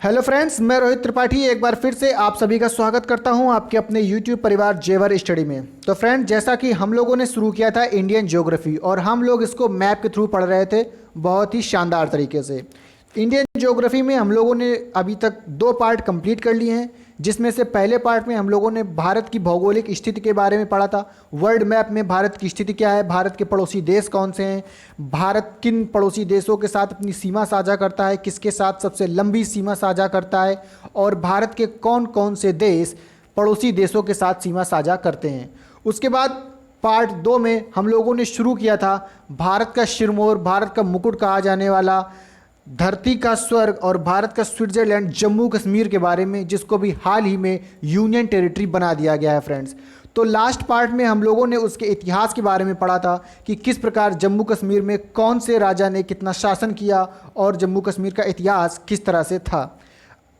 Hello friends, मैं रोहित त्रिपाठी एक बार फिर से आप सभी का स्वागत करता हूं आपके अपने यूट्यूब परिवार जेवर स्टडी में। तो फ्रेंड्स, जैसा कि हम लोगों ने शुरू किया था इंडियन ज्योग्राफी और हम लोग इसको मैप के थ्रू पढ़ रहे थे बहुत ही शानदार तरीके से। इंडियन ज्योग्राफी में हम लोगों ने अभी तक 2 पार्ट कंप्लीट कर लिए हैं, जिसमें से पहले पार्ट में हम लोगों ने भारत की भौगोलिक स्थिति के बारे में पढ़ा था। वर्ल्ड मैप में भारत की स्थिति क्या है, भारत के पड़ोसी देश कौन से हैं, भारत किन पड़ोसी देशों के साथ अपनी सीमा साझा करता है, किसके साथ सबसे लंबी सीमा साझा करता है, और भारत के कौन कौन से देश पड़ोसी देशों के साथ सीमा साझा करते हैं। उसके बाद पार्ट 2 में हम लोगों ने शुरू किया था भारत का सिरमौर, भारत का मुकुट कहा जाने वाला, धरती का स्वर्ग और भारत का स्विट्जरलैंड जम्मू कश्मीर के बारे में, जिसको भी हाल ही में यूनियन टेरिटरी बना दिया गया है फ्रेंड्स। तो लास्ट पार्ट में हम लोगों ने उसके इतिहास के बारे में पढ़ा था कि किस प्रकार जम्मू कश्मीर में कौन से राजा ने कितना शासन किया और जम्मू कश्मीर का इतिहास किस तरह से था।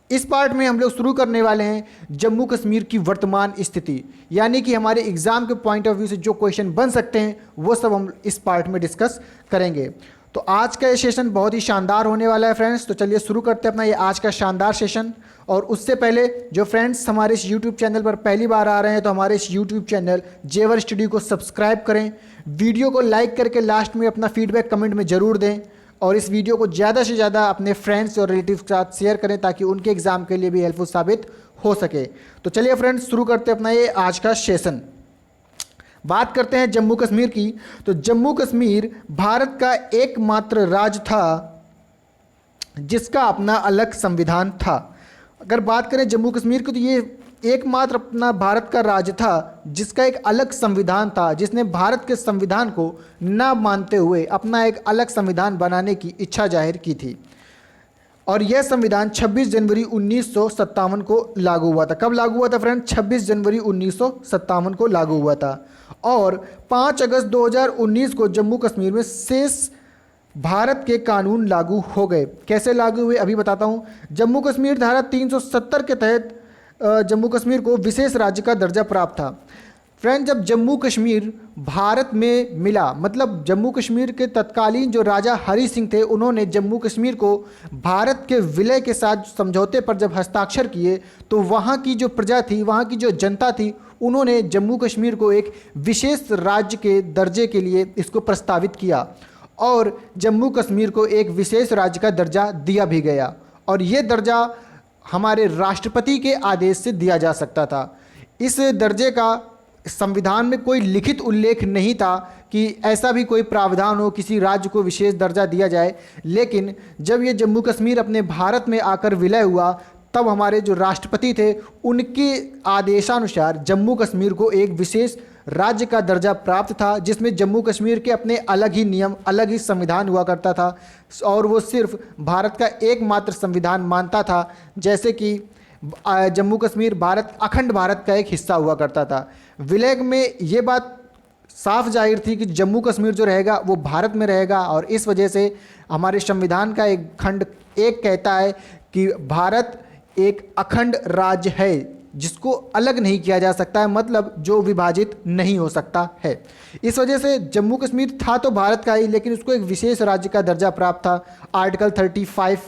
इस पार्ट में हम लोग शुरू करने वाले हैं जम्मू कश्मीर की वर्तमान स्थिति, यानी कि हमारे एग्जाम के पॉइंट ऑफ व्यू से जो क्वेश्चन बन सकते हैं वो सब हम इस पार्ट में डिस्कस करेंगे। तो आज का ये सेशन बहुत ही शानदार होने वाला है फ्रेंड्स। तो चलिए शुरू करते हैं अपना ये आज का शानदार सेशन। और उससे पहले जो फ्रेंड्स हमारे इस यूट्यूब चैनल पर पहली बार आ रहे हैं तो हमारे इस यूट्यूब चैनल जेवर स्टडी को सब्सक्राइब करें, वीडियो को लाइक करके लास्ट में अपना फीडबैक कमेंट में ज़रूर दें, और इस वीडियो को ज़्यादा से ज़्यादा अपने फ्रेंड्स और रिलेटिव के साथ शेयर करें ताकि उनके एग्ज़ाम के लिए भी हेल्पफुल साबित हो सके। तो चलिए फ्रेंड्स शुरू करते हैं अपना ये आज का सेशन। बात करते हैं जम्मू कश्मीर की। तो जम्मू कश्मीर भारत का एकमात्र राज्य था जिसका अपना अलग संविधान था। अगर बात करें जम्मू कश्मीर की तो ये एकमात्र अपना भारत का राज्य था जिसका एक अलग संविधान था, जिसने भारत के संविधान को ना मानते हुए अपना एक अलग संविधान बनाने की इच्छा जाहिर की थी। और यह संविधान 26 जनवरी 1957 को लागू हुआ था। कब लागू हुआ था फ्रेंड? 26 जनवरी 1957 को लागू हुआ था। और 5 अगस्त 2019 को जम्मू कश्मीर में शेष भारत के कानून लागू हो गए। कैसे लागू हुए अभी बताता हूँ। जम्मू कश्मीर धारा 370 के तहत जम्मू कश्मीर को विशेष राज्य का दर्जा प्राप्त था। फ्रेंड, जब जम्मू कश्मीर भारत में मिला, मतलब जम्मू कश्मीर के तत्कालीन जो राजा हरि सिंह थे उन्होंने जम्मू कश्मीर को भारत के विलय के साथ समझौते पर जब हस्ताक्षर किए तो वहाँ की जो प्रजा थी, वहाँ की जो जनता थी, उन्होंने जम्मू कश्मीर को एक विशेष राज्य के दर्जे के लिए इसको प्रस्तावित किया और जम्मू कश्मीर को एक विशेष राज्य का दर्जा दिया भी गया। और ये दर्जा हमारे राष्ट्रपति के आदेश से दिया जा सकता था। इस दर्जे का संविधान में कोई लिखित उल्लेख नहीं था कि ऐसा भी कोई प्रावधान हो किसी राज्य को विशेष दर्जा दिया जाए, लेकिन जब ये जम्मू कश्मीर अपने भारत में आकर विलय हुआ तब हमारे जो राष्ट्रपति थे उनके आदेशानुसार जम्मू कश्मीर को एक विशेष राज्य का दर्जा प्राप्त था, जिसमें जम्मू कश्मीर के अपने अलग ही नियम, अलग ही संविधान हुआ करता था और वो सिर्फ भारत का एकमात्र संविधान मानता था। जैसे कि जम्मू कश्मीर अखंड भारत का एक हिस्सा हुआ करता था। विलय में ये बात साफ जाहिर थी कि जम्मू कश्मीर जो रहेगा वो भारत में रहेगा, और इस वजह से हमारे संविधान का एक खंड एक कहता है कि भारत एक अखंड राज्य है जिसको अलग नहीं किया जा सकता है, मतलब जो विभाजित नहीं हो सकता है। इस वजह से जम्मू कश्मीर था तो भारत का ही, लेकिन उसको एक विशेष राज्य का दर्जा प्राप्त था। आर्टिकल 35,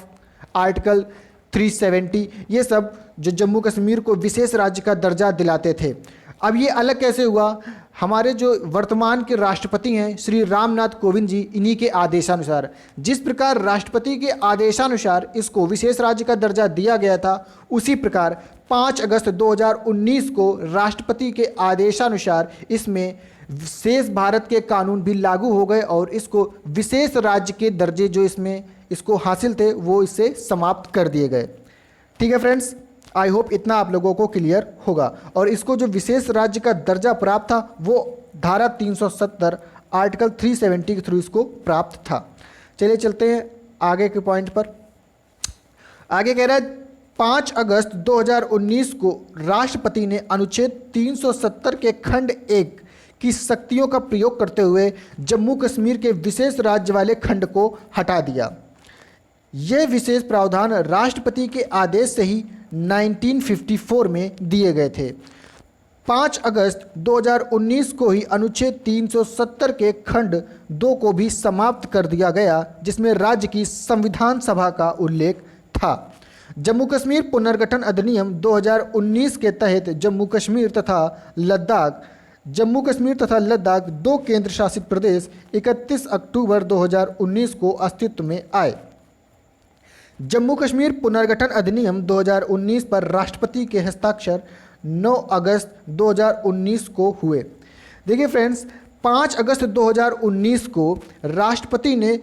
आर्टिकल 370 ये सब जो जम्मू कश्मीर को विशेष राज्य का दर्जा दिलाते थे। अब ये अलग कैसे हुआ? हमारे जो वर्तमान के राष्ट्रपति हैं श्री रामनाथ कोविंद जी, इन्हीं के आदेशानुसार, जिस प्रकार राष्ट्रपति के आदेशानुसार इसको विशेष राज्य का दर्जा दिया गया था, उसी प्रकार 5 अगस्त 2019 को राष्ट्रपति के आदेशानुसार इसमें शेष भारत के कानून भी लागू हो गए और इसको विशेष राज्य के दर्जे जो इसमें इसको हासिल थे वो इससे समाप्त कर दिए गए। ठीक है फ्रेंड्स, आई होप इतना आप लोगों को क्लियर होगा। और इसको जो विशेष राज्य का दर्जा प्राप्त था वो धारा 370 आर्टिकल 370 के थ्रू इसको प्राप्त था। चलिए चलते हैं आगे के पॉइंट पर। आगे कह रहा है 5 अगस्त 2019 को राष्ट्रपति ने अनुच्छेद 370 के खंड 1 की शक्तियों का प्रयोग करते हुए जम्मू कश्मीर के विशेष राज्य वाले खंड को हटा दिया। ये विशेष प्रावधान राष्ट्रपति के आदेश से ही 1954 में दिए गए थे। 5 अगस्त 2019 को ही अनुच्छेद 370 के खंड 2 को भी समाप्त कर दिया गया, जिसमें राज्य की संविधान सभा का उल्लेख था। जम्मू कश्मीर पुनर्गठन अधिनियम 2019 के तहत जम्मू कश्मीर तथा लद्दाख दो केंद्र शासित प्रदेश 31 अक्टूबर 2019 को अस्तित्व में आए। जम्मू कश्मीर पुनर्गठन अधिनियम 2019 पर राष्ट्रपति के हस्ताक्षर 9 अगस्त 2019 को हुए। देखिए फ्रेंड्स, 5 अगस्त 2019 को राष्ट्रपति ने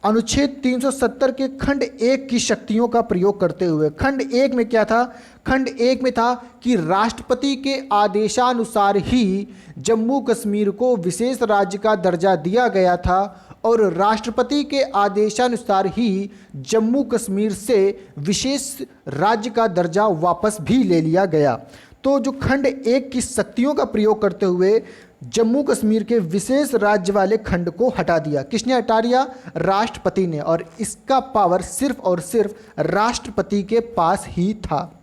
अनुच्छेद 370 के खंड 1 की शक्तियों का प्रयोग करते हुए, खंड 1 में क्या था? खंड 1 में था कि राष्ट्रपति के आदेशानुसार ही जम्मू कश्मीर को विशेष राज्य का दर्जा दिया गया था और राष्ट्रपति के आदेशानुसार ही जम्मू कश्मीर से विशेष राज्य का दर्जा वापस भी ले लिया गया। तो जो खंड 1 की शक्तियों का प्रयोग करते हुए जम्मू कश्मीर के विशेष राज्य वाले खंड को हटा दिया। किसने हटा दिया? राष्ट्रपति ने। और इसका पावर सिर्फ और सिर्फ राष्ट्रपति के पास ही था।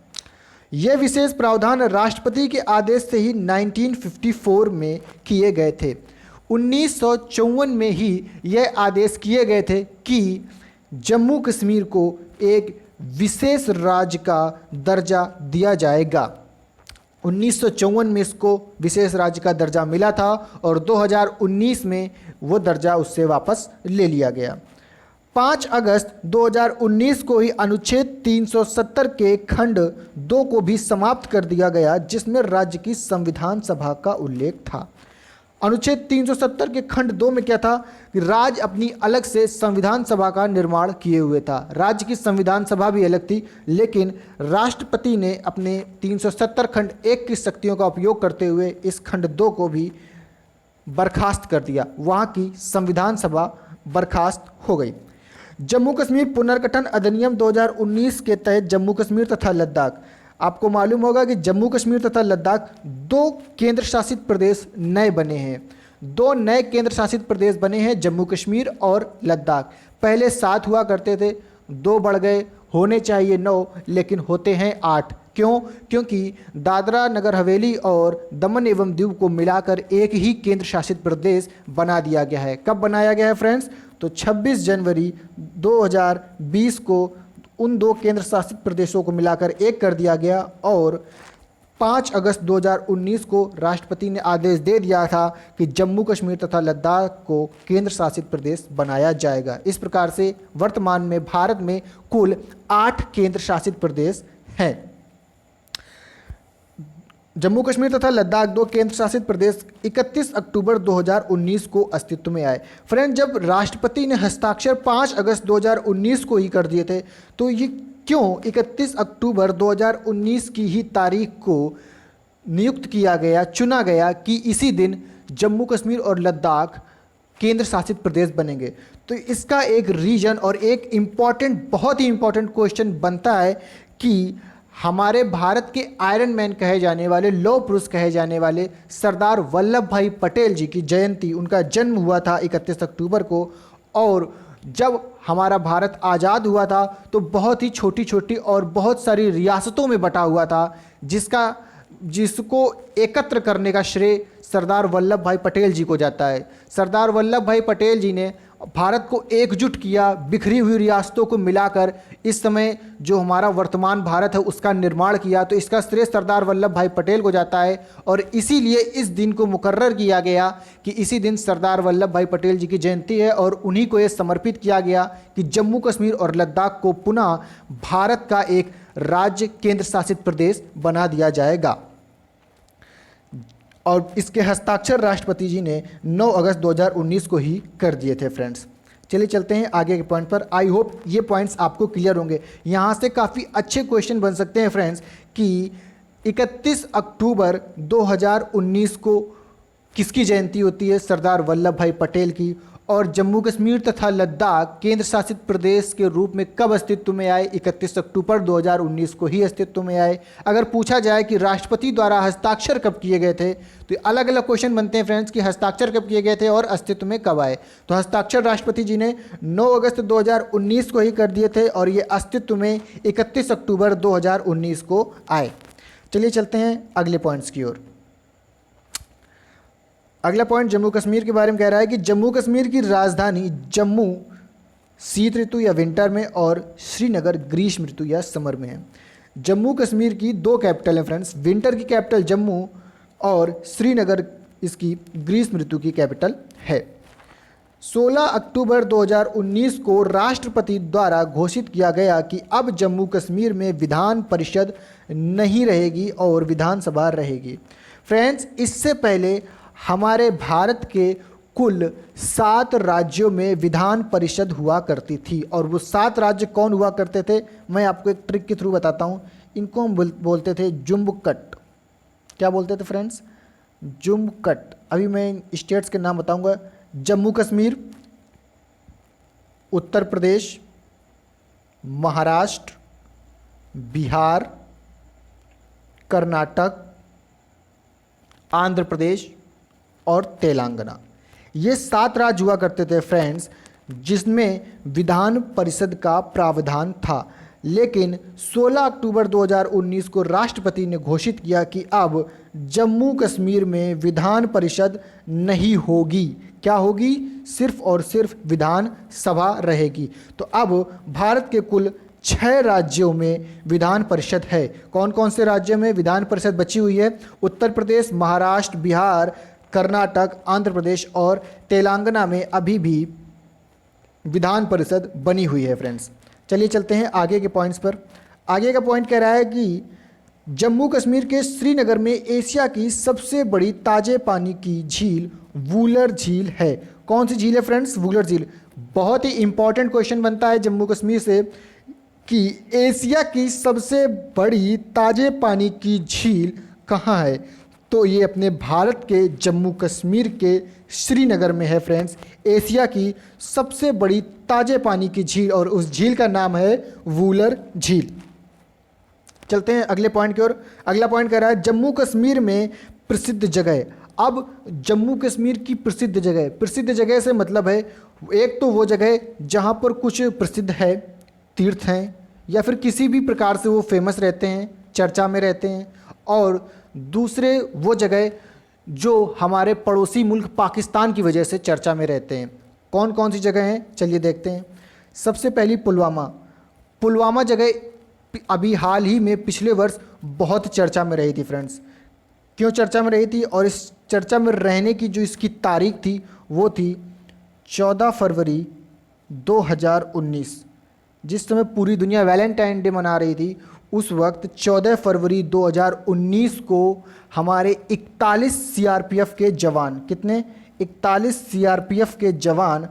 यह विशेष प्रावधान राष्ट्रपति के आदेश से ही 1954 में किए गए थे। 1954 में ही यह आदेश किए गए थे कि जम्मू कश्मीर को एक विशेष राज्य का दर्जा दिया जाएगा। 1954 में इसको विशेष राज्य का दर्जा मिला था और 2019 में वो दर्जा उससे वापस ले लिया गया। 5 अगस्त 2019 को ही अनुच्छेद 370 के खंड 2 को भी समाप्त कर दिया गया, जिसमें राज्य की संविधान सभा का उल्लेख था। अनुच्छेद 370 के खंड 2 में क्या था कि राज्य अपनी अलग से संविधान सभा का निर्माण किए हुए था। राज्य की संविधान सभा भी अलग थी, लेकिन राष्ट्रपति ने अपने 370 खंड 1 की शक्तियों का उपयोग करते हुए इस खंड 2 को भी बर्खास्त कर दिया। वहाँ की संविधान सभा बर्खास्त हो गई। जम्मू कश्मीर पुनर्गठन अधिनियम 2019 के तहत जम्मू कश्मीर तथा लद्दाख, आपको मालूम होगा कि जम्मू कश्मीर तथा लद्दाख 2 केंद्र शासित प्रदेश नए बने हैं। 2 नए केंद्र शासित प्रदेश बने हैं, जम्मू कश्मीर और लद्दाख। पहले 7 हुआ करते थे, 2 बढ़ गए, होने चाहिए 9, लेकिन होते हैं 8। क्यों? क्योंकि दादरा नगर हवेली और दमन एवं दीव को मिलाकर एक ही केंद्र शासित प्रदेश बना दिया गया है। कब बनाया गया है फ्रेंड्स? तो 26 जनवरी 2020 को उन 2 केंद्र शासित प्रदेशों को मिलाकर एक कर दिया गया और 5 अगस्त 2019 को राष्ट्रपति ने आदेश दे दिया था कि जम्मू कश्मीर तथा लद्दाख को केंद्र शासित प्रदेश बनाया जाएगा। इस प्रकार से वर्तमान में भारत में कुल 8 केंद्र शासित प्रदेश हैं। जम्मू कश्मीर तथा लद्दाख 2 केंद्र शासित प्रदेश 31 अक्टूबर 2019 को अस्तित्व में आए। फ्रेंड, जब राष्ट्रपति ने हस्ताक्षर 5 अगस्त 2019 को ही कर दिए थे, तो ये क्यों 31 अक्टूबर 2019 की ही तारीख को नियुक्त किया गया, चुना गया कि इसी दिन जम्मू कश्मीर और लद्दाख केंद्र शासित प्रदेश बनेंगे? तो इसका एक रीजन और एक इम्पॉर्टेंट, बहुत ही इम्पॉर्टेंट क्वेश्चन बनता है कि हमारे भारत के आयरन मैन कहे जाने वाले, लौह पुरुष कहे जाने वाले सरदार वल्लभ भाई पटेल जी की जयंती, उनका जन्म हुआ था 31 अक्टूबर को। और जब हमारा भारत आज़ाद हुआ था तो बहुत ही छोटी छोटी और बहुत सारी रियासतों में बटा हुआ था, जिसको एकत्र करने का श्रेय सरदार वल्लभ भाई पटेल जी को जाता है। सरदार वल्लभ भाई पटेल जी ने भारत को एकजुट किया, बिखरी हुई रियासतों को मिलाकर इस समय जो हमारा वर्तमान भारत है उसका निर्माण किया। तो इसका श्रेय सरदार वल्लभ भाई पटेल को जाता है और इसीलिए इस दिन को मुकर्रर किया गया कि इसी दिन सरदार वल्लभ भाई पटेल जी की जयंती है और उन्हीं को ये समर्पित किया गया कि जम्मू कश्मीर और लद्दाख को पुनः भारत का एक राज्य केंद्र शासित प्रदेश बना दिया जाएगा। और इसके हस्ताक्षर राष्ट्रपति जी ने 9 अगस्त 2019 को ही कर दिए थे। फ्रेंड्स, चलिए चलते हैं आगे के पॉइंट पर। आई होप ये पॉइंट्स आपको क्लियर होंगे। यहाँ से काफ़ी अच्छे क्वेश्चन बन सकते हैं फ्रेंड्स कि 31 अक्टूबर 2019 को किसकी जयंती होती है? सरदार वल्लभ भाई पटेल की। और जम्मू कश्मीर तथा लद्दाख केंद्र शासित प्रदेश के रूप में कब अस्तित्व में आए? 31 अक्टूबर 2019 को ही अस्तित्व में आए। अगर पूछा जाए कि राष्ट्रपति द्वारा हस्ताक्षर कब किए गए थे, तो अलग अलग क्वेश्चन बनते हैं फ्रेंड्स कि हस्ताक्षर कब किए गए थे और अस्तित्व में कब आए। तो हस्ताक्षर राष्ट्रपति जी ने 9 अगस्त 2019 को ही कर दिए थे और ये अस्तित्व में 31 अक्टूबर 2019 को आए। चलिए चलते हैं अगले पॉइंट्स की ओर। अगला पॉइंट जम्मू कश्मीर के बारे में कह रहा है कि जम्मू कश्मीर की राजधानी जम्मू शीत ऋतु या विंटर में, और श्रीनगर ग्रीष्म ऋतु या समर में है। जम्मू कश्मीर की दो कैपिटल हैं फ्रेंड्स, विंटर की कैपिटल जम्मू और श्रीनगर इसकी ग्रीष्म ऋतु की कैपिटल है। 16 अक्टूबर 2019 को राष्ट्रपति द्वारा घोषित किया गया कि अब जम्मू कश्मीर में विधान परिषद नहीं रहेगी और विधानसभा रहेगी। फ्रेंड्स, इससे पहले हमारे भारत के कुल 7 राज्यों में विधान परिषद हुआ करती थी, और वो 7 राज्य कौन हुआ करते थे मैं आपको एक ट्रिक के थ्रू बताता हूँ। इनको हम बोलते थे जुम्बकट। क्या बोलते थे फ्रेंड्स? जुम्बकट। अभी मैं स्टेट्स के नाम बताऊंगा। जम्मू कश्मीर, उत्तर प्रदेश, महाराष्ट्र, बिहार, कर्नाटक, आंध्र प्रदेश और तेलंगाना। ये 7 राज्य हुआ करते थे फ्रेंड्स, जिसमें विधान परिषद का प्रावधान था। लेकिन 16 अक्टूबर 2019 को राष्ट्रपति ने घोषित किया कि अब जम्मू कश्मीर में विधान परिषद नहीं होगी। क्या होगी? सिर्फ और सिर्फ विधान सभा रहेगी। तो अब भारत के कुल 6 राज्यों में विधान परिषद है। कौन कौन से राज्यों में विधान परिषद बची हुई है? उत्तर प्रदेश, महाराष्ट्र, बिहार, कर्नाटक, आंध्र प्रदेश और तेलंगाना में अभी भी विधान परिषद बनी हुई है फ्रेंड्स। चलिए चलते हैं आगे के पॉइंट्स पर। आगे का पॉइंट कह रहा है कि जम्मू कश्मीर के श्रीनगर में एशिया की सबसे बड़ी ताजे पानी की झील वूलर झील है। कौन सी झील है फ्रेंड्स? वूलर झील। बहुत ही इंपॉर्टेंट क्वेश्चन बनता है जम्मू कश्मीर से कि एशिया की सबसे बड़ी ताजे पानी की झील कहाँ है? तो ये अपने भारत के जम्मू कश्मीर के श्रीनगर में है फ्रेंड्स, एशिया की सबसे बड़ी ताजे पानी की झील, और उस झील का नाम है वूलर झील। चलते हैं अगले पॉइंट की ओर। अगला पॉइंट कह रहा है जम्मू कश्मीर में प्रसिद्ध जगह। अब जम्मू कश्मीर की प्रसिद्ध जगह से मतलब है एक तो वो जगह जहाँ पर कुछ प्रसिद्ध है, तीर्थ हैं, या फिर किसी भी प्रकार से वो फेमस रहते हैं, चर्चा में रहते हैं, और दूसरे वो जगह जो हमारे पड़ोसी मुल्क पाकिस्तान की वजह से चर्चा में रहते हैं। कौन कौन सी जगह हैं चलिए देखते हैं। सबसे पहली पुलवामा जगह अभी हाल ही में पिछले वर्ष बहुत चर्चा में रही थी फ्रेंड्स। क्यों चर्चा में रही थी? और इस चर्चा में रहने की जो इसकी तारीख थी वो थी 14 फरवरी 2019। जिस समय पूरी दुनिया वैलेंटाइन डे मना रही थी, उस वक्त 14 फरवरी 2019 को हमारे 41 सीआरपीएफ के जवान, कितने? 41 सीआरपीएफ के जवान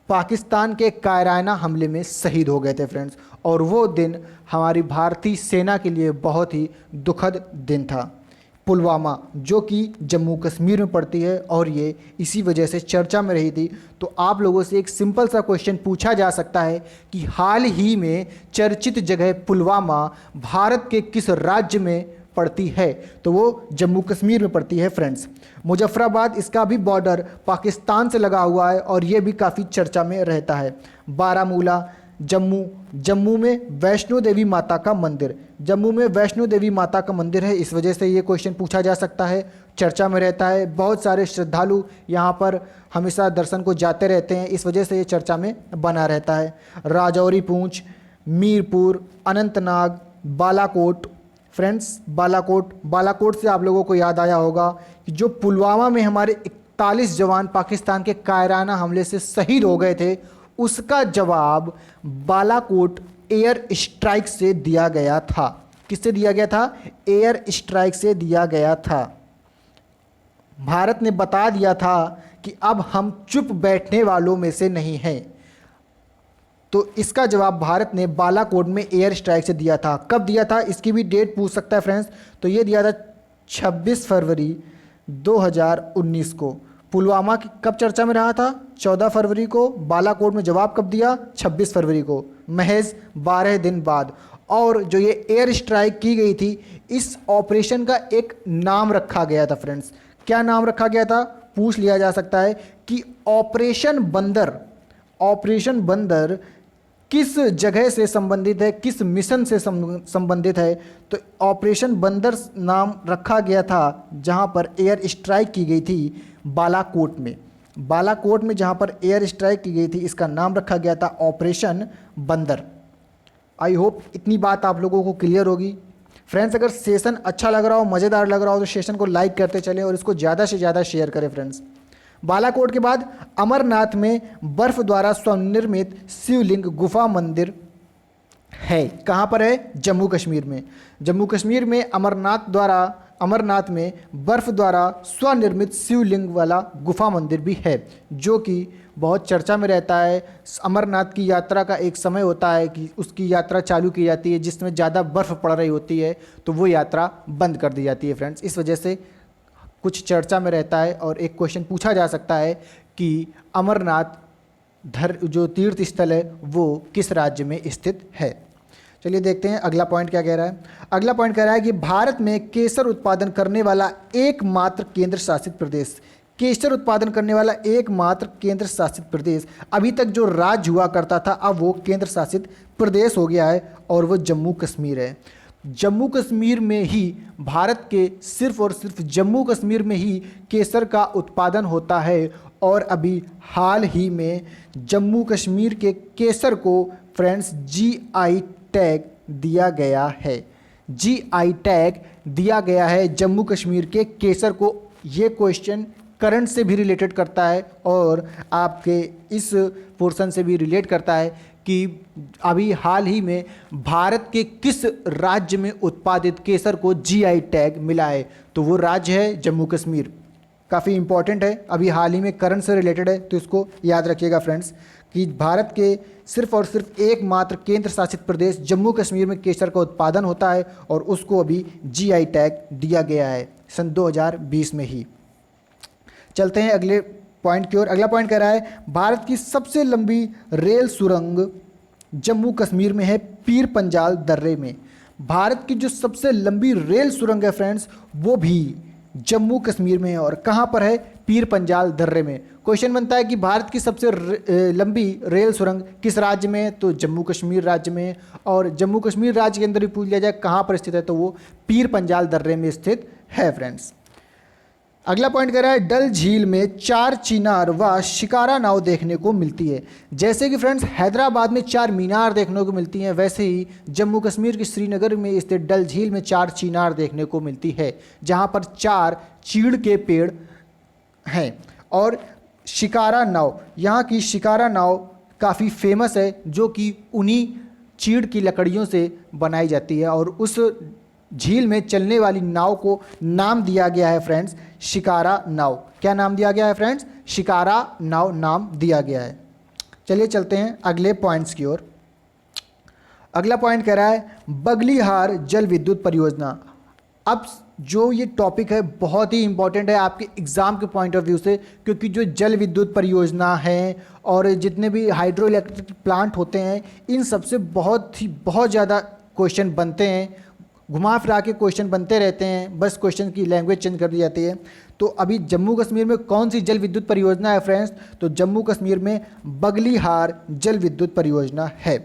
पाकिस्तान के कायराना हमले में शहीद हो गए थे फ्रेंड्स। और वो दिन हमारी भारतीय सेना के लिए बहुत ही दुखद दिन था। पुलवामा जो कि जम्मू कश्मीर में पड़ती है और ये इसी वजह से चर्चा में रही थी। तो आप लोगों से एक सिंपल सा क्वेश्चन पूछा जा सकता है कि हाल ही में चर्चित जगह पुलवामा भारत के किस राज्य में पड़ती है? तो वो जम्मू कश्मीर में पड़ती है फ्रेंड्स। मुजफ्फराबाद, इसका भी बॉर्डर पाकिस्तान से लगा हुआ है और ये भी काफ़ी चर्चा में रहता है। बारामूला, जम्मू में वैष्णो देवी माता का मंदिर, जम्मू में वैष्णो देवी माता का मंदिर है, इस वजह से ये क्वेश्चन पूछा जा सकता है, चर्चा में रहता है। बहुत सारे श्रद्धालु यहाँ पर हमेशा दर्शन को जाते रहते हैं, इस वजह से ये चर्चा में बना रहता है। राजौरी, पूंछ, मीरपुर, अनंतनाग, बालाकोट। फ्रेंड्स, बालाकोट से आप लोगों को याद आया होगा कि जो पुलवामा में हमारे 41 जवान पाकिस्तान के कायराना हमले से शहीद हो गए थे, उसका जवाब बालाकोट एयर स्ट्राइक से दिया गया था। किससे दिया गया था? एयर स्ट्राइक से दिया गया था। भारत ने बता दिया था कि अब हम चुप बैठने वालों में से नहीं हैं। तो इसका जवाब भारत ने बालाकोट में एयर स्ट्राइक से दिया था। कब दिया था? इसकी भी डेट पूछ सकता है फ्रेंड्स। तो ये दिया था 26 फरवरी 2019 को। पुलवामा की कब चर्चा में रहा था? 14 फरवरी को। बालाकोट में जवाब कब दिया? 26 फरवरी को, महज 12 दिन बाद। और जो ये एयर स्ट्राइक की गई थी, इस ऑपरेशन का एक नाम रखा गया था फ्रेंड्स। क्या नाम रखा गया था? पूछ लिया जा सकता है कि ऑपरेशन बंदर किस जगह से संबंधित है, किस मिशन से संबंधित है? तो ऑपरेशन बंदर नाम रखा गया था जहां पर एयर स्ट्राइक की गई थी बालाकोट में। बालाकोट में जहाँ पर एयर स्ट्राइक की गई थी इसका नाम रखा गया था ऑपरेशन बंदर। आई होप इतनी बात आप लोगों को क्लियर होगी। फ्रेंड्स अगर सेशन अच्छा लग रहा हो, मज़ेदार लग रहा हो तो सेशन को लाइक करते चलें और इसको ज़्यादा से ज़्यादा शेयर करें फ्रेंड्स। बालाकोट के बाद अमरनाथ में बर्फ द्वारा स्वनिर्मित शिवलिंग गुफा मंदिर है। कहाँ पर है? जम्मू कश्मीर में। जम्मू कश्मीर में अमरनाथ में बर्फ द्वारा स्वनिर्मित शिवलिंग वाला गुफा मंदिर भी है, जो कि बहुत चर्चा में रहता है। अमरनाथ की यात्रा का एक समय होता है कि उसकी यात्रा चालू की जाती है जिसमें ज़्यादा बर्फ़ पड़ रही होती है, तो वो यात्रा बंद कर दी जाती है फ्रेंड्स। इस वजह से कुछ चर्चा में रहता है और एक क्वेश्चन पूछा जा सकता है कि अमरनाथ जो तीर्थ स्थल है वो किस राज्य में स्थित है। चलिए देखते हैं अगला पॉइंट क्या कह रहा है। अगला पॉइंट कह रहा है कि भारत में केसर उत्पादन करने वाला एकमात्र केंद्र शासित प्रदेश, केसर उत्पादन करने वाला एकमात्र केंद्र शासित प्रदेश, अभी तक जो राज्य हुआ करता था अब वो केंद्र शासित प्रदेश हो गया है और वो जम्मू कश्मीर है। जम्मू कश्मीर में ही, भारत के सिर्फ और सिर्फ जम्मू कश्मीर में ही केसर का उत्पादन होता है और अभी हाल ही में जम्मू कश्मीर के केसर को फ्रेंड्स जीआई टैग दिया गया है। जीआई टैग दिया गया है जम्मू कश्मीर के केसर को। ये क्वेश्चन करंट से भी रिलेटेड करता है और आपके इस पोर्शन से भी रिलेट करता है कि अभी हाल ही में भारत के किस राज्य में उत्पादित केसर को जीआई टैग मिला है, तो वो राज्य है जम्मू कश्मीर। काफ़ी इंपॉर्टेंट है, अभी हाल ही में करंट से रिलेटेड है, तो इसको याद रखिएगा फ्रेंड्स कि भारत के सिर्फ और सिर्फ एकमात्र केंद्र शासित प्रदेश जम्मू कश्मीर में केसर का उत्पादन होता है और उसको अभी जीआई टैग दिया गया है सन 2020 में ही। चलते हैं अगले पॉइंट की ओर। अगला पॉइंट कह रहा है भारत की सबसे लंबी रेल सुरंग जम्मू कश्मीर में है, पीर पंजाल दर्रे में। भारत की जो सबसे लंबी रेल सुरंग है फ्रेंड्स वो भी जम्मू कश्मीर में है और कहाँ पर है? पीर पंजाल दर्रे में। क्वेश्चन बनता है कि भारत की सबसे लंबी रेल सुरंग किस राज्य में है, तो जम्मू कश्मीर राज्य में है। और जम्मू कश्मीर राज्य के अंदर भी पूछ लिया जाए कहाँ पर स्थित है, तो वो पीर पंजाल दर्रे में स्थित है फ्रेंड्स। अगला पॉइंट कह रहा है डल झील में 4 चिनार व शिकारा नाव देखने को मिलती है। जैसे कि फ्रेंड्स हैदराबाद में 4 मीनार देखने को मिलती हैं, वैसे ही जम्मू कश्मीर के श्रीनगर में स्थित डल झील में 4 चिनार देखने को मिलती है, जहां पर 4 चीड़ के पेड़ हैं। और शिकारा नाव, यहाँ की शिकारा नाव काफ़ी फेमस है, जो कि उन्हीं चीड़ की लकड़ियों से बनाई जाती है और उस झील में चलने वाली नाव को नाम दिया गया है फ्रेंड्स शिकारा नाव। क्या नाम दिया गया है फ्रेंड्स? शिकारा नाव नाम दिया गया है। चलिए चलते हैं अगले पॉइंट्स की ओर। अगला पॉइंट कह रहा है बगलीहार जल विद्युत परियोजना। अब जो ये टॉपिक है बहुत ही इंपॉर्टेंट है आपके एग्ज़ाम के पॉइंट ऑफ व्यू से, क्योंकि जो जल विद्युत परियोजना है और जितने भी हाइड्रो इलेक्ट्रिक प्लांट होते हैं इन सबसे बहुत ज़्यादा क्वेश्चन बनते हैं, घुमा फिरा के क्वेश्चन बनते रहते हैं, बस क्वेश्चन की लैंग्वेज चेंज कर दी जाती है। तो अभी जम्मू कश्मीर में कौन सी जल विद्युत परियोजना है फ्रेंड्स? तो जम्मू कश्मीर में बगलीहार जल विद्युत परियोजना है।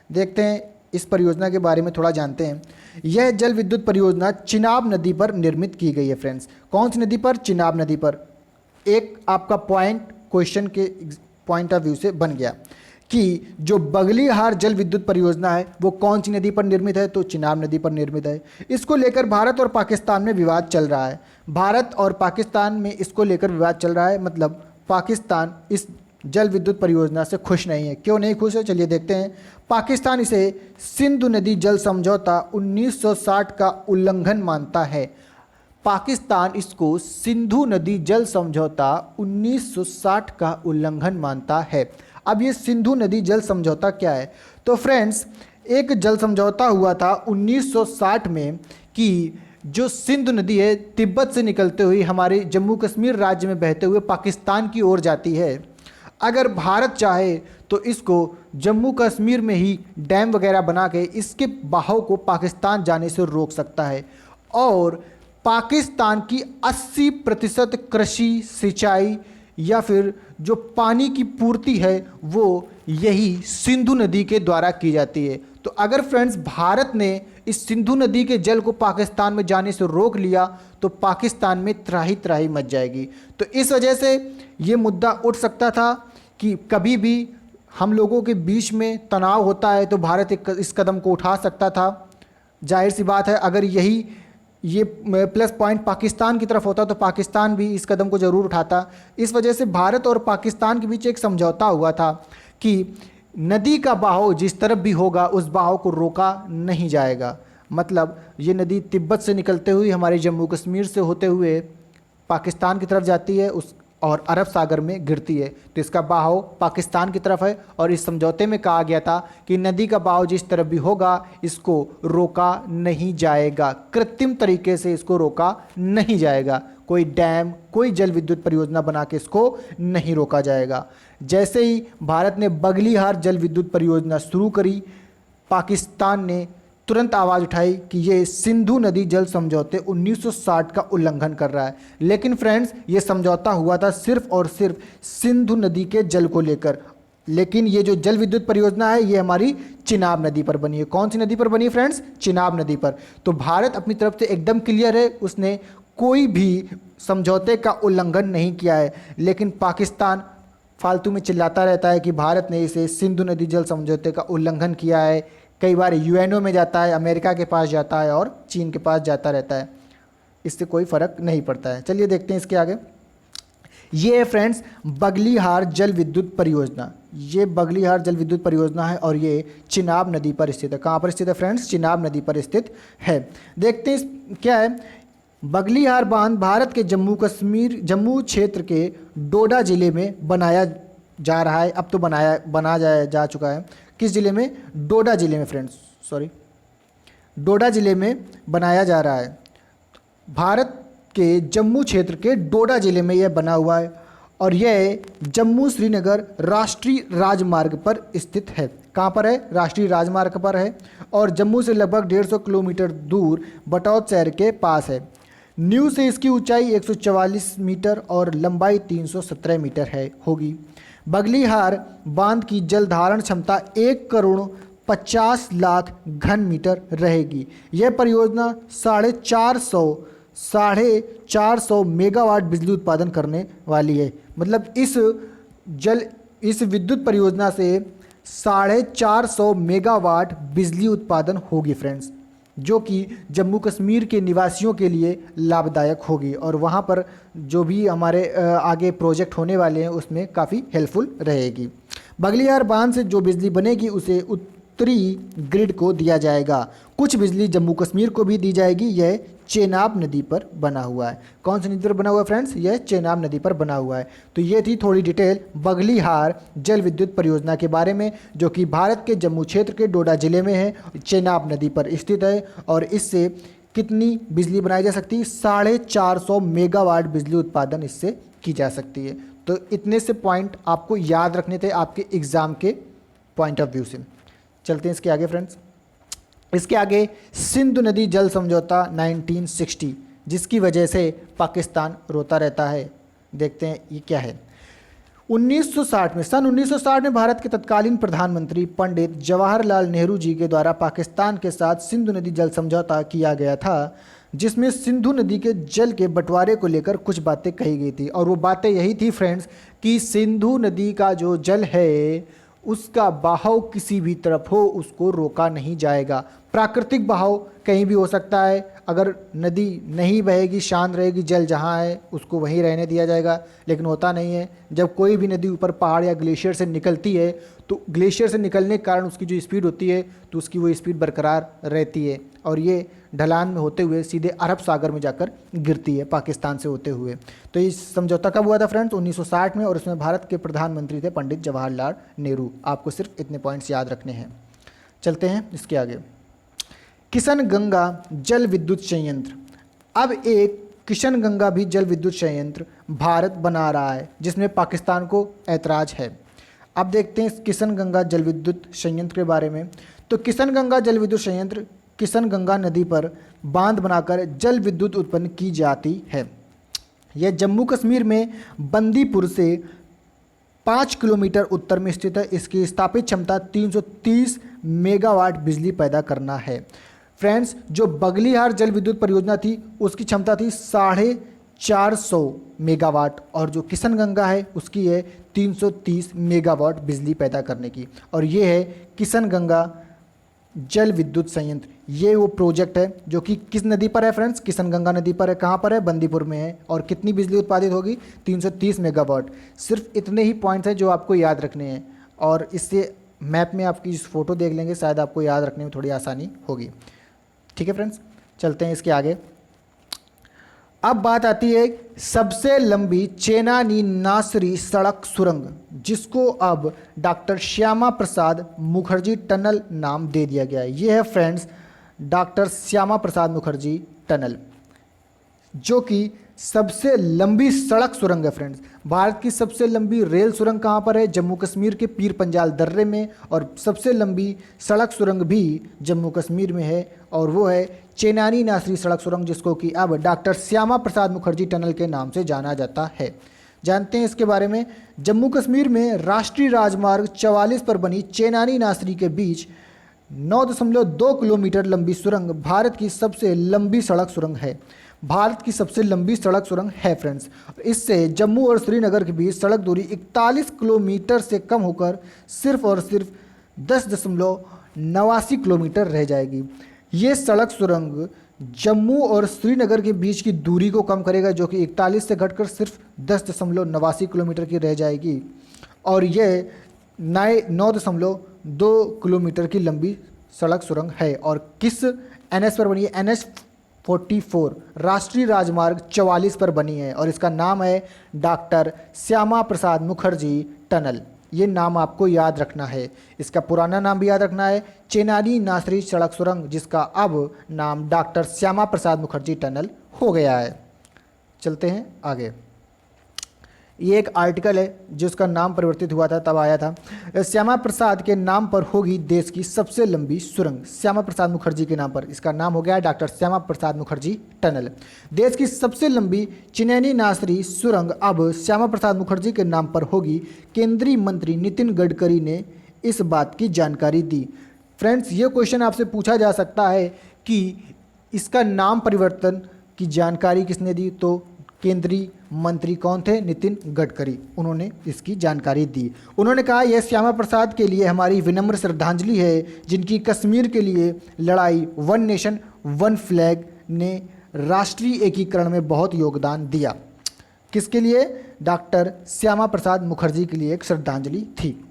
देखते हैं इस परियोजना के बारे में थोड़ा जानते हैं। यह जल विद्युत परियोजना चिनाब नदी पर निर्मित की गई है फ्रेंड्स। कौन सी नदी पर? चिनाब नदी पर। एक आपका पॉइंट क्वेश्चन के पॉइंट ऑफ व्यू से बन गया कि जो बगलीहार जल विद्युत परियोजना है वो कौन सी नदी पर निर्मित है, तो चिनाब नदी पर निर्मित है। इसको लेकर भारत और पाकिस्तान में विवाद चल रहा है। भारत और पाकिस्तान में इसको लेकर विवाद चल रहा है, मतलब पाकिस्तान इस जल विद्युत परियोजना से खुश नहीं है। क्यों नहीं खुश है, चलिए देखते हैं। पाकिस्तान इसे सिंधु नदी जल समझौता 1960 का उल्लंघन मानता है। पाकिस्तान इसको सिंधु नदी जल समझौता 1960 का उल्लंघन मानता है। अब ये सिंधु नदी जल समझौता क्या है? तो फ्रेंड्स एक जल समझौता हुआ था 1960 में कि जो सिंधु नदी है तिब्बत से निकलते हुए हमारे जम्मू कश्मीर राज्य में बहते हुए पाकिस्तान की ओर जाती है। अगर भारत चाहे तो इसको जम्मू कश्मीर में ही डैम वगैरह बना के इसके बहाव को पाकिस्तान जाने से रोक सकता है और पाकिस्तान की 80% कृषि, सिंचाई या फिर जो पानी की पूर्ति है वो यही सिंधु नदी के द्वारा की जाती है। तो अगर फ्रेंड्स भारत ने इस सिंधु नदी के जल को पाकिस्तान में जाने से रोक लिया तो पाकिस्तान में त्राही त्राही मच जाएगी। तो इस वजह से ये मुद्दा उठ सकता था कि कभी भी हम लोगों के बीच में तनाव होता है तो भारत इस कदम को उठा सकता था। जाहिर सी बात है, अगर ये प्लस पॉइंट पाकिस्तान की तरफ होता तो पाकिस्तान भी इस कदम को ज़रूर उठाता। इस वजह से भारत और पाकिस्तान के बीच एक समझौता हुआ था कि नदी का बहाव जिस तरफ भी होगा उस बहाव को रोका नहीं जाएगा। मतलब ये नदी तिब्बत से निकलते हुए हमारे जम्मू कश्मीर से होते हुए पाकिस्तान की तरफ जाती है और अरब सागर में गिरती है, तो इसका बहाव पाकिस्तान की तरफ है। और इस समझौते में कहा गया था कि नदी का बहाव जिस तरफ भी होगा इसको रोका नहीं जाएगा, कृत्रिम तरीके से इसको रोका नहीं जाएगा, कोई डैम कोई जल विद्युत परियोजना बना के इसको नहीं रोका जाएगा। जैसे ही भारत ने बगलीहार जल विद्युत परियोजना शुरू करी, पाकिस्तान ने तुरंत आवाज़ उठाई कि ये सिंधु नदी जल समझौते 1960 का उल्लंघन कर रहा है। लेकिन फ्रेंड्स ये समझौता हुआ था सिर्फ और सिर्फ सिंधु नदी के जल को लेकर। लेकिन ये जो जल विद्युत परियोजना है ये हमारी चिनाब नदी पर बनी है। कौन सी नदी पर बनी है फ्रेंड्स? चिनाब नदी पर। तो भारत अपनी तरफ से एकदम क्लियर है, उसने कोई भी समझौते का उल्लंघन नहीं किया है। लेकिन पाकिस्तान फालतू में चिल्लाता रहता है कि भारत ने इसे सिंधु नदी जल समझौते का उल्लंघन किया है। कई बार यूएनओ में जाता है, अमेरिका के पास जाता है और चीन के पास जाता रहता है, इससे कोई फ़र्क नहीं पड़ता है। चलिए देखते हैं इसके आगे। ये है फ्रेंड्स बगलीहार जल विद्युत परियोजना। ये बगलीहार जल विद्युत परियोजना है और ये चिनाब नदी पर स्थित है। कहाँ पर स्थित है फ्रेंड्स? चिनाब नदी पर स्थित है। देखते हैं क्या है। बगलीहार बांध भारत के जम्मू क्षेत्र के डोडा ज़िले में बनाया जा रहा है। अब तो बना जा चुका है। किस ज़िले में? डोडा ज़िले में फ्रेंड्स, डोडा ज़िले में बनाया जा रहा है। भारत के जम्मू क्षेत्र के डोडा ज़िले में यह बना हुआ है और यह जम्मू श्रीनगर राष्ट्रीय राजमार्ग पर स्थित है। कहाँ पर है? राष्ट्रीय राजमार्ग पर है और जम्मू से लगभग 150 किलोमीटर दूर बटौत शहर के पास है। न्यू से इसकी ऊंचाई 144 मीटर और लंबाई 317 मीटर होगी। बगलीहार बांध की जल धारण क्षमता 1,50,00,000 घन मीटर रहेगी। यह परियोजना 450 मेगावाट बिजली उत्पादन करने वाली है। मतलब इस विद्युत परियोजना से 450 मेगावाट बिजली उत्पादन होगी फ्रेंड्स, जो कि जम्मू कश्मीर के निवासियों के लिए लाभदायक होगी और वहाँ पर जो भी हमारे आगे प्रोजेक्ट होने वाले हैं उसमें काफ़ी हेल्पफुल रहेगी। बगलीहार बांध से जो बिजली बनेगी उसे उत्तरी ग्रिड को दिया जाएगा। कुछ बिजली जम्मू कश्मीर को भी दी जाएगी। यह चेनाब नदी पर बना हुआ है। कौन सी नदी पर बना हुआ है फ्रेंड्स? यह चेनाब नदी पर बना हुआ है। तो ये थी थोड़ी डिटेल बगलीहार जल विद्युत परियोजना के बारे में, जो कि भारत के जम्मू क्षेत्र के डोडा ज़िले में है, चेनाब नदी पर स्थित है और इससे कितनी बिजली बनाई जा सकती है? 450 मेगावाट बिजली उत्पादन इससे की जा सकती है। तो इतने से पॉइंट आपको याद रखने थे आपके एग्ज़ाम के पॉइंट ऑफ व्यू से। चलते हैं इसके आगे फ्रेंड्स। इसके आगे सिंधु नदी जल समझौता 1960, जिसकी वजह से पाकिस्तान रोता रहता है। देखते हैं ये क्या है। 1960 में भारत के तत्कालीन प्रधानमंत्री पंडित जवाहरलाल नेहरू जी के द्वारा पाकिस्तान के साथ सिंधु नदी जल समझौता किया गया था, जिसमें सिंधु नदी के जल के बंटवारे को लेकर कुछ बातें कही गई थी। और वो बातें यही थी फ्रेंड्स कि सिंधु नदी का जो जल है उसका बहाव किसी भी तरफ हो उसको रोका नहीं जाएगा। प्राकृतिक बहाव कहीं भी हो सकता है। अगर नदी नहीं बहेगी, शांत रहेगी, जल जहाँ है उसको वहीं रहने दिया जाएगा, लेकिन होता नहीं है। जब कोई भी नदी ऊपर पहाड़ या ग्लेशियर से निकलती है तो ग्लेशियर से निकलने के कारण उसकी जो स्पीड होती है तो उसकी वो स्पीड बरकरार रहती है और ये ढलान में होते हुए सीधे अरब सागर में जाकर गिरती है पाकिस्तान से होते हुए। तो ये समझौता कब हुआ था फ्रेंड्स? 1960 में और इसमें भारत के प्रधानमंत्री थे पंडित जवाहरलाल नेहरू। आपको सिर्फ इतने पॉइंट्स याद रखने हैं। चलते हैं इसके आगे। किशनगंगा जल विद्युत संयंत्र। अब एक किशनगंगा भी जल विद्युत संयंत्र भारत बना रहा है जिसमें पाकिस्तान को ऐतराज़ है। अब देखते हैं इस किशनगंगा जल विद्युत संयंत्र के बारे में। तो किशनगंगा जल विद्युत संयंत्र किशनगंगा नदी पर बांध बनाकर जल विद्युत उत्पन्न की जाती है। यह जम्मू कश्मीर में बंदीपुर से 5 किलोमीटर उत्तर में स्थित है। इसकी स्थापित क्षमता 330 मेगावाट बिजली पैदा करना है। फ्रेंड्स, जो बगलीहार जल विद्युत परियोजना थी उसकी क्षमता थी 450 मेगावाट, और जो किशनगंगा है उसकी है 330 मेगावाट बिजली पैदा करने की। और ये है किशनगंगा जल विद्युत संयंत्र। ये वो प्रोजेक्ट है जो कि किस नदी पर है फ्रेंड्स? किशनगंगा नदी पर है। कहाँ पर है? बंदीपुर में है। और कितनी बिजली उत्पादित होगी? 330 मेगावाट। सिर्फ इतने ही पॉइंट्स हैं जो आपको याद रखने हैं, और इससे मैप में आपकी इस फोटो देख लेंगे, शायद आपको याद रखने में थोड़ी आसानी होगी। ठीक है फ्रेंड्स, चलते हैं इसके आगे। अब बात आती है सबसे लंबी चेनानी नासरी सड़क सुरंग, जिसको अब डॉक्टर श्यामा प्रसाद मुखर्जी टनल नाम दे दिया गया है। ये है friends doctor Shyama Prasad Mukherjee tunnel, जो कि सबसे लंबी सड़क सुरंग है फ्रेंड्स। भारत की सबसे लंबी रेल सुरंग कहाँ पर है? जम्मू कश्मीर के पीर पंजाल दर्रे में। और सबसे लंबी सड़क सुरंग भी जम्मू कश्मीर में है, और वो है चेनानी नासरी सड़क सुरंग, जिसको कि अब डॉक्टर श्यामा प्रसाद मुखर्जी टनल के नाम से जाना जाता है। जानते हैं इसके बारे में। जम्मू कश्मीर में राष्ट्रीय राजमार्ग 44 पर बनी चेनानी नासरी के बीच 9.2 किलोमीटर लंबी सुरंग भारत की सबसे लंबी सड़क सुरंग है। भारत की सबसे लंबी सड़क सुरंग है फ्रेंड्स। इससे जम्मू और श्रीनगर के बीच सड़क दूरी 41 किलोमीटर से कम होकर सिर्फ और सिर्फ 10.89 किलोमीटर रह जाएगी। ये सड़क सुरंग जम्मू और श्रीनगर के बीच की दूरी को कम करेगा, जो कि 41 से घटकर सिर्फ 10.89 किलोमीटर की रह जाएगी। और यह 9.2 किलोमीटर की लंबी सड़क सुरंग है। और किस NH पर बनी है? NH 44 राष्ट्रीय राजमार्ग 44 पर बनी है, और इसका नाम है डॉक्टर श्यामा प्रसाद मुखर्जी टनल। ये नाम आपको याद रखना है। इसका पुराना नाम भी याद रखना है, चेनानी नासरी सड़क सुरंग, जिसका अब नाम डॉक्टर श्यामा प्रसाद मुखर्जी टनल हो गया है। चलते हैं आगे। ये एक आर्टिकल है जिसका नाम परिवर्तित हुआ था, तब आया था। श्यामा प्रसाद के नाम पर होगी देश की सबसे लंबी सुरंग। श्यामा प्रसाद मुखर्जी के नाम पर इसका नाम हो गया डॉक्टर श्यामा प्रसाद मुखर्जी टनल। देश की सबसे लंबी चेनानी नासरी सुरंग अब श्यामा प्रसाद मुखर्जी के नाम पर होगी। केंद्रीय मंत्री नितिन गडकरी ने इस बात की जानकारी दी। फ्रेंड्स, ये क्वेश्चन आपसे पूछा जा सकता है कि इसका नाम परिवर्तन की जानकारी किसने दी? तो केंद्रीय मंत्री कौन थे? नितिन गडकरी। उन्होंने इसकी जानकारी दी। उन्होंने कहा, यह श्यामा प्रसाद के लिए हमारी विनम्र श्रद्धांजलि है, जिनकी कश्मीर के लिए लड़ाई वन नेशन वन फ्लैग ने राष्ट्रीय एकीकरण में बहुत योगदान दिया। किसके लिए? डॉक्टर श्यामा प्रसाद मुखर्जी के लिए एक श्रद्धांजलि थी।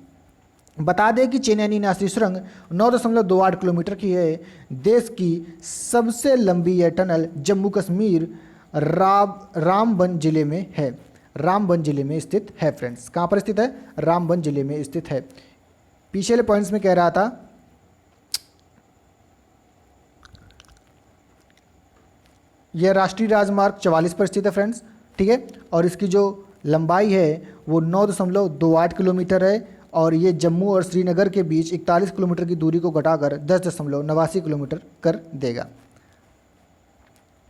बता दें कि चेनानी नासरी सुरंग 9.28 किलोमीटर की है। देश की सबसे लंबी यह टनल जम्मू कश्मीर रामबन जिले में है। रामबन जिले में स्थित है फ्रेंड्स। कहाँ पर स्थित है? रामबन जिले में स्थित है। पिछले पॉइंट्स में कह रहा था यह राष्ट्रीय राजमार्ग 44 पर स्थित है फ्रेंड्स। ठीक है, और इसकी जो लंबाई है वो 9.28 किलोमीटर है, और ये जम्मू और श्रीनगर के बीच 41 किलोमीटर की दूरी को घटाकर 10.89 किलोमीटर कर देगा।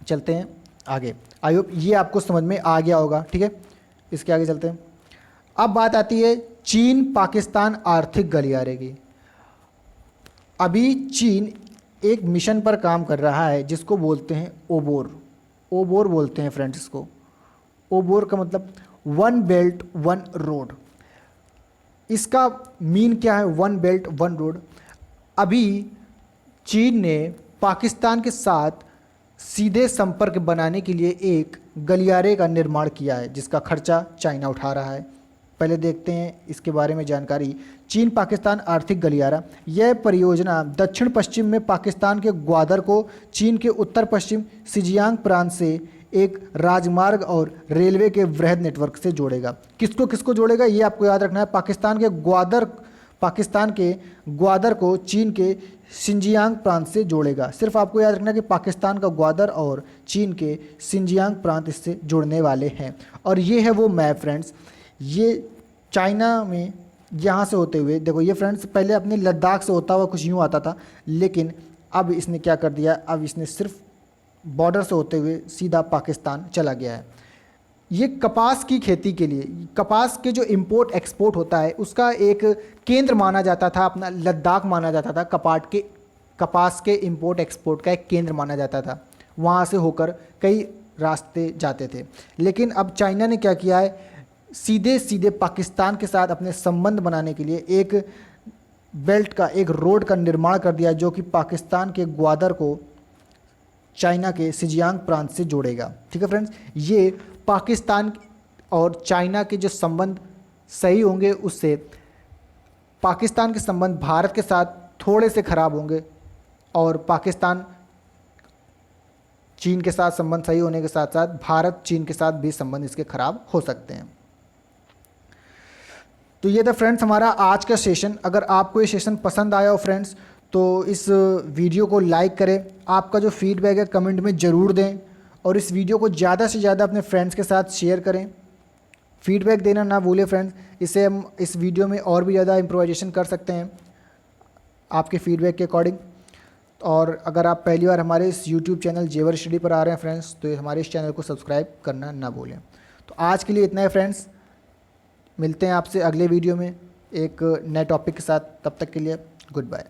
चलते हैं आगे। आई होप ये आपको समझ में आ गया होगा। ठीक है, इसके आगे चलते हैं। अब बात आती है चीन पाकिस्तान आर्थिक गलियारे की। अभी चीन एक मिशन पर काम कर रहा है जिसको बोलते हैं ओबोर। ओबोर बोलते हैं फ्रेंड्स इसको। ओबोर का मतलब वन बेल्ट वन रोड। इसका मीन क्या है? One belt one road. अभी चीन ने पाकिस्तान के साथ सीधे संपर्क बनाने के लिए एक गलियारे का निर्माण किया है, जिसका खर्चा चाइना उठा रहा है। पहले देखते हैं इसके बारे में जानकारी। चीन पाकिस्तान आर्थिक गलियारा, यह परियोजना दक्षिण पश्चिम में पाकिस्तान के ग्वादर को चीन के उत्तर पश्चिम सिजियांग प्रांत से एक राजमार्ग और रेलवे के वृहद नेटवर्क से जोड़ेगा। किसको किसको जोड़ेगा ये आपको याद रखना है। पाकिस्तान के ग्वादर को चीन के सिंजियांग प्रांत से जोड़ेगा। सिर्फ आपको याद रखना है कि पाकिस्तान का ग्वादर और चीन के सिंजियांग प्रांत इससे जुड़ने वाले हैं। और ये है वो मैप फ्रेंड्स। ये चाइना में यहाँ से होते हुए, देखो ये फ्रेंड्स पहले अपने लद्दाख से होता हुआ कुछ यूँ आता था, लेकिन अब इसने क्या कर दिया, अब इसने सिर्फ बॉर्डर से होते हुए सीधा पाकिस्तान चला गया है। ये कपास की खेती के लिए, कपास के जो इंपोर्ट एक्सपोर्ट होता है उसका एक केंद्र माना जाता था, अपना लद्दाख माना जाता था, कपास के इंपोर्ट एक्सपोर्ट का एक केंद्र माना जाता था। वहाँ से होकर कई रास्ते जाते थे। लेकिन अब चाइना ने क्या किया है, सीधे सीधे पाकिस्तान के साथ अपने संबंध बनाने के लिए एक बेल्ट का, एक रोड का निर्माण कर दिया, जो कि पाकिस्तान के ग्वादर को चाइना के सिजियांग प्रांत से जोड़ेगा। ठीक है फ्रेंड्स, ये पाकिस्तान और चाइना के जो संबंध सही होंगे, उससे पाकिस्तान के संबंध भारत के साथ थोड़े से खराब होंगे, और पाकिस्तान चीन के साथ संबंध सही होने के साथ साथ भारत चीन के साथ भी संबंध इसके खराब हो सकते हैं। तो ये था फ्रेंड्स हमारा आज का सेशन। अगर आपको ये सेशन पसंद आया हो फ्रेंड्स, तो इस वीडियो को लाइक करें, आपका जो फीडबैक है कमेंट में ज़रूर दें, और इस वीडियो को ज़्यादा से ज़्यादा अपने फ्रेंड्स के साथ शेयर करें। फीडबैक देना ना भूलें फ्रेंड्स, इससे हम इस वीडियो में और भी ज़्यादा इम्प्रोवाइजेशन कर सकते हैं आपके फीडबैक के अकॉर्डिंग। और अगर आप पहली बार हमारे इस यूट्यूब चैनल जेवर स्टडी पर आ रहे हैं फ्रेंड्स, तो हमारे इस चैनल को सब्सक्राइब करना ना भूलें। तो आज के लिए इतना है फ्रेंड्स, मिलते हैं आपसे अगले वीडियो में एक नए टॉपिक के साथ। तब तक के लिए गुड बाय।